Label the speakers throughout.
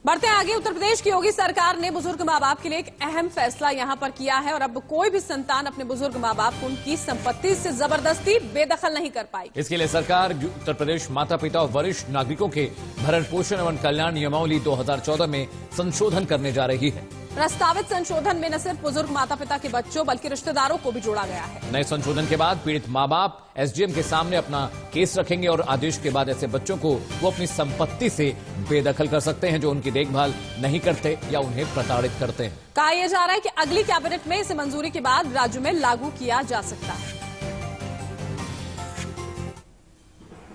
Speaker 1: बढ़ते हैं आगे। उत्तर प्रदेश की योगी सरकार ने बुजुर्ग माँ बाप के लिए एक अहम फैसला यहां पर किया है और अब कोई भी संतान अपने बुजुर्ग माँ बाप को उनकी संपत्ति से जबरदस्ती बेदखल नहीं कर पाएगी।
Speaker 2: इसके लिए सरकार उत्तर प्रदेश माता पिता और वरिष्ठ नागरिकों के भरण पोषण एवं कल्याण नियमावली 2014 में संशोधन करने जा रही है।
Speaker 1: प्रस्तावित संशोधन में न सिर्फ बुजुर्ग माता पिता के बच्चों बल्कि रिश्तेदारों को भी जोड़ा गया है।
Speaker 2: नए संशोधन के बाद पीड़ित माँ बाप एसडीएम के सामने अपना केस रखेंगे और आदेश के बाद ऐसे बच्चों को वो अपनी संपत्ति से बेदखल कर सकते हैं जो उनकी देखभाल नहीं करते या उन्हें प्रताड़ित करते हैं।
Speaker 1: कहा यह जा रहा है कि अगली कैबिनेट में इसे मंजूरी के बाद राज्य में लागू किया जा सकता है।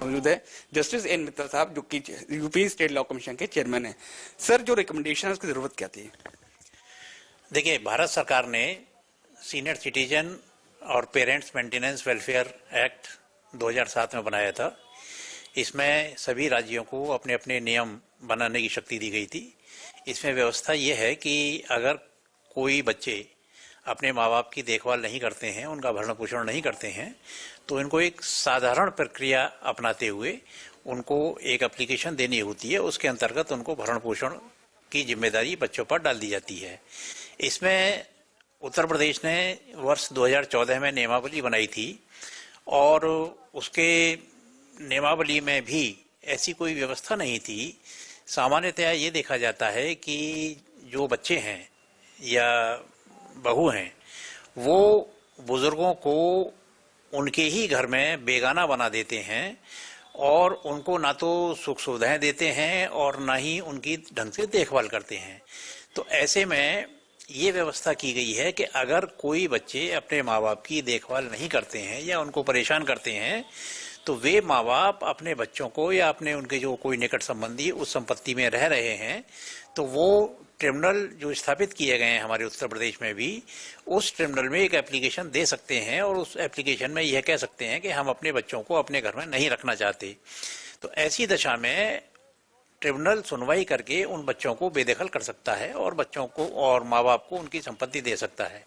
Speaker 3: मौजूद है जस्टिस एन मित्तल साहब, जो कि यूपी स्टेट लॉ कमीशन के चेयरमैन हैं। सर, जो रिकमेंडेशन है उसकी जरूरत क्या थी?
Speaker 4: देखिए, भारत सरकार ने सीनियर सिटीजन और पेरेंट्स मेंटेनेंस वेलफेयर एक्ट 2007 में बनाया था। इसमें सभी राज्यों को अपने अपने नियम बनाने की शक्ति दी गई थी। इसमें व्यवस्था ये है कि अगर कोई बच्चे अपने माँ बाप की देखभाल नहीं करते हैं, उनका भरण पोषण नहीं करते हैं, तो इनको एक साधारण प्रक्रिया अपनाते हुए उनको एक एप्लीकेशन देनी होती है। उसके अंतर्गत उनको भरण पोषण की जिम्मेदारी बच्चों पर डाल दी जाती है। इसमें उत्तर प्रदेश ने वर्ष 2014 में नियमावली बनाई थी और उसके नियमावली में भी ऐसी कोई व्यवस्था नहीं थी। सामान्यतया ये देखा जाता है कि जो बच्चे हैं या बहू हैं वो बुजुर्गों को उनके ही घर में बेगाना बना देते हैं और उनको ना तो सुख सुविधाएं देते हैं और ना ही उनकी ढंग से देखभाल करते हैं। तो ऐसे में ये व्यवस्था की गई है कि अगर कोई बच्चे अपने माँ बाप की देखभाल नहीं करते हैं या उनको परेशान करते हैं तो वे माँ बाप अपने बच्चों को या अपने उनके जो कोई निकट संबंधी उस संपत्ति में रह रहे हैं तो वो ट्रिब्यूनल जो स्थापित किए गए हैं हमारे उत्तर प्रदेश में भी, उस ट्रिब्यूनल में एक एप्लीकेशन दे सकते हैं और उस एप्लीकेशन में यह कह सकते हैं कि हम अपने बच्चों को अपने घर में नहीं रखना चाहते। तो ऐसी दशा में ट्रिब्यूनल सुनवाई करके उन बच्चों को बेदखल कर सकता है और बच्चों को और माँ बाप को उनकी संपत्ति दे सकता है।